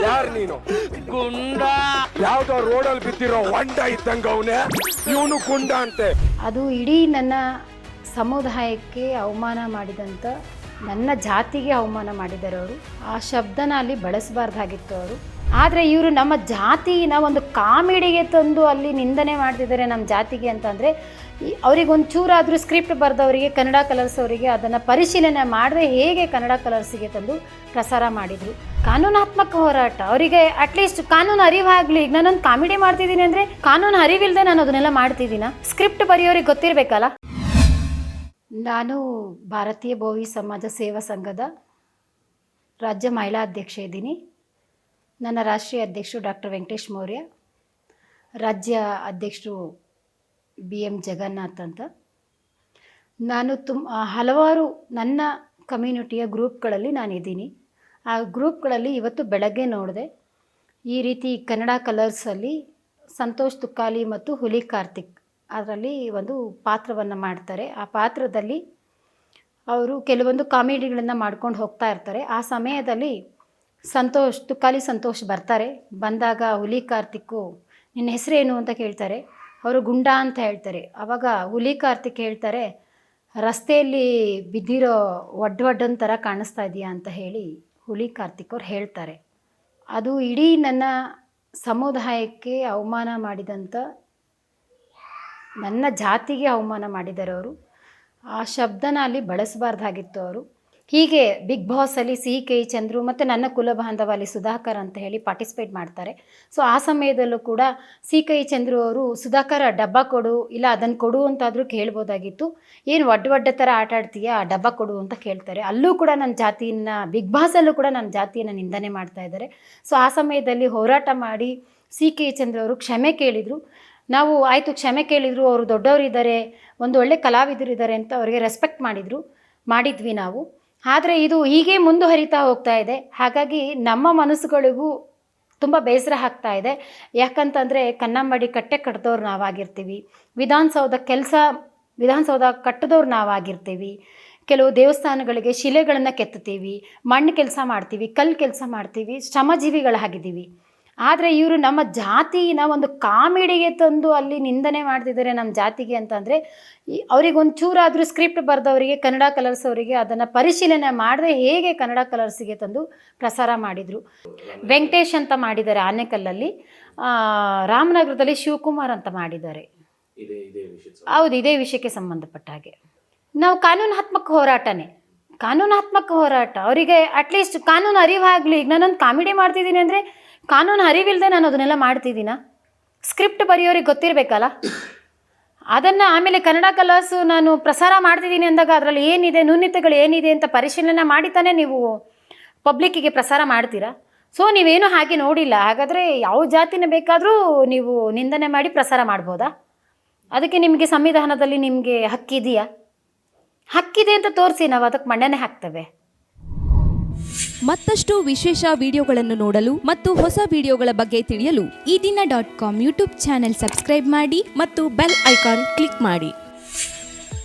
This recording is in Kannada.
ಯಾರು ನೀನು? ಗುಂಡ. ಯಾವ್ದೋ ರೋಡಲ್ಲಿ ಬಿದ್ದಿರೋ ಹೊಂಡ ಇದ್ದಂಗ ಅವನೇ, ಇವನು ಗುಂಡ ಅಂತೆ. ಅದು ಇಡೀ ನನ್ನ ಸಮುದಾಯಕ್ಕೆ ಅವಮಾನ ಮಾಡಿದಂಥ, ನನ್ನ ಜಾತಿಗೆ ಅವಮಾನ ಮಾಡಿದ್ದಾರೆ ಅವರು. ಆ ಶಬ್ದನ ಅಲ್ಲಿ ಬಳಸಬಾರ್ದಾಗಿತ್ತು ಅವರು. ಆದರೆ ಇವರು ನಮ್ಮ ಜಾತಿನ ಒಂದು ಕಾಮಿಡಿಗೆ ತಂದು ಅಲ್ಲಿ ನಿಂದನೆ ಮಾಡ್ತಿದ್ದಾರೆ ನಮ್ಮ ಜಾತಿಗೆ ಅಂತಂದರೆ, ಅವರಿಗೊಂಚೂರಾದರೂ ಸ್ಕ್ರಿಪ್ಟ್ ಬರೆದವರಿಗೆ, ಕನ್ನಡ ಕಲರ್ಸ್ ಅವರಿಗೆ ಅದನ್ನು ಪರಿಶೀಲನೆ ಮಾಡದೆ ಹೇಗೆ ಕನ್ನಡ ಕಲರ್ಸಿಗೆ ತಂದು ಪ್ರಸಾರ ಮಾಡಿದರು. ಕಾನೂನಾತ್ಮಕ ಹೋರಾಟ ಅವರಿಗೆ ಅಟ್ಲೀಸ್ಟ್ ಕಾನೂನು ಅರಿವಾಗಲಿ. ಈಗ ನಾನೊಂದು ಕಾಮಿಡಿ ಮಾಡ್ತಿದ್ದೀನಿ ಅಂದರೆ ಕಾನೂನು ಅರಿವಿಲ್ಲದೆ ನಾನು ಅದನ್ನೆಲ್ಲ ಮಾಡ್ತಿದ್ದೀನ? ಸ್ಕ್ರಿಪ್ಟ್ ಬರೆಯೋರಿಗೆ ಗೊತ್ತಿರಬೇಕಲ್ಲ. ನಾನು ಭಾರತೀಯ ಬೋವಿ ಸಮಾಜ ಸೇವಾ ಸಂಘದ ರಾಜ್ಯ ಮಹಿಳಾ ಅಧ್ಯಕ್ಷೆ ಇದ್ದೀನಿ. ನನ್ನ ರಾಷ್ಟ್ರೀಯ ಅಧ್ಯಕ್ಷರು ಡಾಕ್ಟರ್ ವೆಂಕಟೇಶ್ ಮೌರ್ಯ, ರಾಜ್ಯ ಅಧ್ಯಕ್ಷರು BM ಜಗನ್ನಾಥ್ ಅಂತ. ನಾನು ಹಲವಾರು ನನ್ನ ಕಮ್ಯುನಿಟಿಯ ಗ್ರೂಪ್ಗಳಲ್ಲಿ ನಾನಿದ್ದೀನಿ. ಆ ಗ್ರೂಪ್ಗಳಲ್ಲಿ ಇವತ್ತು ಬೆಳಗ್ಗೆ ನೋಡಿದೆ, ಈ ರೀತಿ ಕನ್ನಡ ಕಲರ್ಸಲ್ಲಿ ಸಂತೋಷ್ ತುಕಾಲಿ ಮತ್ತು ಹುಲಿ ಕಾರ್ತಿಕ್ ಅದರಲ್ಲಿ ಒಂದು ಪಾತ್ರವನ್ನು ಮಾಡ್ತಾರೆ. ಆ ಪಾತ್ರದಲ್ಲಿ ಅವರು ಕೆಲವೊಂದು ಕಾಮಿಡಿಗಳನ್ನು ಮಾಡ್ಕೊಂಡು ಹೋಗ್ತಾ ಇರ್ತಾರೆ. ಆ ಸಮಯದಲ್ಲಿ ತುಕಾಲಿ ಸಂತೋಷ್ ಬರ್ತಾರೆ. ಬಂದಾಗ ಹುಲಿ ಕಾರ್ತಿಕ್ಕು ನಿನ್ನ ಹೆಸರೇನು ಅಂತ ಕೇಳ್ತಾರೆ. ಅವರು ಗುಂಡ ಅಂತ ಹೇಳ್ತಾರೆ. ಆವಾಗ ಹುಲಿ ಕಾರ್ತಿಕ್ ಹೇಳ್ತಾರೆ, ರಸ್ತೆಯಲ್ಲಿ ಬಿದ್ದಿರೋ ಒಡ್ಡನ್ ಥರ ಕಾಣಿಸ್ತಾ ಇದೆಯಾ ಅಂತ ಹೇಳಿ ಹುಲಿ ಕಾರ್ತಿಕ್ ಅವ್ರು ಹೇಳ್ತಾರೆ. ಅದು ಇಡೀ ನನ್ನ ಸಮುದಾಯಕ್ಕೆ ಅವಮಾನ ಮಾಡಿದಂಥ, ನನ್ನ ಜಾತಿಗೆ ಅವಮಾನ ಮಾಡಿದ್ದಾರೆ ಅವರು. ಆ ಶಬ್ದನ ಅಲ್ಲಿ ಬಳಸಬಾರ್ದಾಗಿತ್ತು ಅವರು. ಹೀಗೆ ಬಿಗ್ ಬಾಸಲ್ಲಿ CK ಚಂದ್ರು ಮತ್ತು ನನ್ನ ಕುಲಬಾಂಧವ ಅಲ್ಲಿ ಸುಧಾಕರ್ ಅಂತ ಹೇಳಿ ಪಾರ್ಟಿಸಿಪೇಟ್ ಮಾಡ್ತಾರೆ. ಸೊ ಆ ಸಮಯದಲ್ಲೂ ಕೂಡ CK ಚಂದ್ರು ಅವರು ಸುಧಾಕರ್ ಡಬ್ಬ ಕೊಡು, ಇಲ್ಲ ಅದನ್ನು ಕೊಡು ಅಂತಾದರೂ ಕೇಳ್ಬೋದಾಗಿತ್ತು. ಏನು ಒಡ್ಡ ಥರ ಆಟ ಆಡ್ತೀಯಾ, ಡಬ್ಬ ಕೊಡು ಅಂತ ಕೇಳ್ತಾರೆ. ಅಲ್ಲೂ ಕೂಡ ನನ್ನ ಜಾತಿಯನ್ನು, ಬಿಗ್ ಬಾಸಲ್ಲೂ ಕೂಡ ನನ್ನ ಜಾತಿಯನ್ನು ನಿಂದನೆ ಮಾಡ್ತಾ ಇದ್ದಾರೆ. ಸೊ ಆ ಸಮಯದಲ್ಲಿ ಹೋರಾಟ ಮಾಡಿ CK ಚಂದ್ರು ಅವರು ಕ್ಷಮೆ ಕೇಳಿದರು. ನಾವು ಆಯಿತು ಕ್ಷಮೆ ಕೇಳಿದರು, ಅವರು ದೊಡ್ಡವರಿದ್ದಾರೆ, ಒಂದು ಒಳ್ಳೆ ಕಲಾವಿದರಿದ್ದಾರೆ ಅಂತ ಅವರಿಗೆ ರೆಸ್ಪೆಕ್ಟ್ ಮಾಡಿದ್ವಿ ನಾವು. ಆದರೆ ಇದು ಹೀಗೆ ಮುಂದುವರಿತಾ ಹೋಗ್ತಾ ಇದೆ. ಹಾಗಾಗಿ ನಮ್ಮ ಮನಸ್ಸುಗಳಿಗೂ ತುಂಬ ಬೇಸರ ಆಗ್ತಾ ಇದೆ. ಯಾಕಂತಂದರೆ ಕನ್ನಂಬಾಡಿ ಕಟ್ಟೆ ಕಟ್ಟಿದವ್ರು ನಾವಾಗಿರ್ತೀವಿ, ವಿಧಾನಸೌಧ ಕಟ್ಟಿದವ್ರು ನಾವಾಗಿರ್ತೀವಿ, ಕೆಲವು ದೇವಸ್ಥಾನಗಳಿಗೆ ಶಿಲೆಗಳನ್ನು ಕೆತ್ತುತ್ತೀವಿ, ಮಣ್ಣು ಕೆಲಸ ಮಾಡ್ತೀವಿ, ಕಲ್ಲು ಕೆಲಸ ಮಾಡ್ತೀವಿ, ಶ್ರಮಜೀವಿಗಳಾಗಿದ್ದೀವಿ. ಆದರೆ ಇವರು ನಮ್ಮ ಜಾತಿನ ಒಂದು ಕಾಮಿಡಿಗೆ ತಂದು ಅಲ್ಲಿ ನಿಂದನೆ ಮಾಡ್ತಿದ್ದಾರೆ ನಮ್ಮ ಜಾತಿಗೆ ಅಂತಂದರೆ, ಅವರಿಗೊಂಚೂರಾದರೂ ಸ್ಕ್ರಿಪ್ಟ್ ಬರೆದವರಿಗೆ, ಕನ್ನಡ ಕಲರ್ಸ್ ಅವರಿಗೆ ಅದನ್ನು ಪರಿಶೀಲನೆ ಮಾಡದೆ ಹೇಗೆ ಕನ್ನಡ ಕಲರ್ಸಿಗೆ ತಂದು ಪ್ರಸಾರ ಮಾಡಿದರು. ವೆಂಕಟೇಶ್ ಅಂತ ಮಾಡಿದ್ದಾರೆ ಆನೆಕಲ್ಲಲ್ಲಿ, ರಾಮನಗರದಲ್ಲಿ ಶಿವಕುಮಾರ್ ಅಂತ ಮಾಡಿದ್ದಾರೆ. ಹೌದು, ಇದೇ ವಿಷಯಕ್ಕೆ ಸಂಬಂಧಪಟ್ಟ ಹಾಗೆ ನಾವು ಕಾನೂನಾತ್ಮಕ ಹೋರಾಟ ಅವರಿಗೆ ಅಟ್ಲೀಸ್ಟ್ ಕಾನೂನು ಅರಿವಾಗಲಿ. ಈಗ ನಾನೊಂದು ಕಾಮಿಡಿ ಮಾಡ್ತಿದ್ದೀನಿ ಅಂದರೆ ಕಾನೂನು ಅರಿವಿಲ್ಲದೆ ನಾನು ಅದನ್ನೆಲ್ಲ ಮಾಡ್ತಿದ್ದೀನ? ಸ್ಕ್ರಿಪ್ಟ್ ಬರೆಯೋರಿಗೆ ಗೊತ್ತಿರಬೇಕಲ್ಲ. ಅದನ್ನು ಆಮೇಲೆ ಕನ್ನಡ ಕಲರ್ಸು ನಾನು ಪ್ರಸಾರ ಮಾಡ್ತಿದ್ದೀನಿ ಅಂದಾಗ ಅದರಲ್ಲಿ ಏನಿದೆ, ನ್ಯೂನತೆಗಳು ಏನಿದೆ ಅಂತ ಪರಿಶೀಲನೆ ಮಾಡಿ ತಾನೇ ನೀವು ಪಬ್ಲಿಕ್ಕಿಗೆ ಪ್ರಸಾರ ಮಾಡ್ತೀರಾ. ಸೊ ನೀವೇನು ಹಾಗೆ ನೋಡಿಲ್ಲ. ಹಾಗಾದರೆ ಯಾವ ಜಾತಿನ ಬೇಕಾದರೂ ನೀವು ನಿಂದನೆ ಮಾಡಿ ಪ್ರಸಾರ ಮಾಡ್ಬೋದಾ? ಅದಕ್ಕೆ ನಿಮಗೆ ಸಂವಿಧಾನದಲ್ಲಿ ನಿಮಗೆ ಹಕ್ಕಿದೆಯಾ? ಹಕ್ಕಿದೆ ಅಂತ ತೋರಿಸಿ, ನಾವು ಅದಕ್ಕೆ ಮಣ್ಣನೆ ಹಾಕ್ತೇವೆ. ಮತ್ತಷ್ಟು ವಿಶೇಷ ವಿಡಿಯೋಗಳನ್ನು ನೋಡಲು ಮತ್ತು ಹೊಸ ವಿಡಿಯೋಗಳ ಬಗ್ಗೆ ತಿಳಿಯಲು ಈ ದಿನ .com ಯೂಟ್ಯೂಬ್ ಚಾನೆಲ್ ಸಬ್ಸ್ಕ್ರೈಬ್ ಮಾಡಿ ಮತ್ತು ಬೆಲ್ ಐಕಾನ್ ಕ್ಲಿಕ್ ಮಾಡಿ.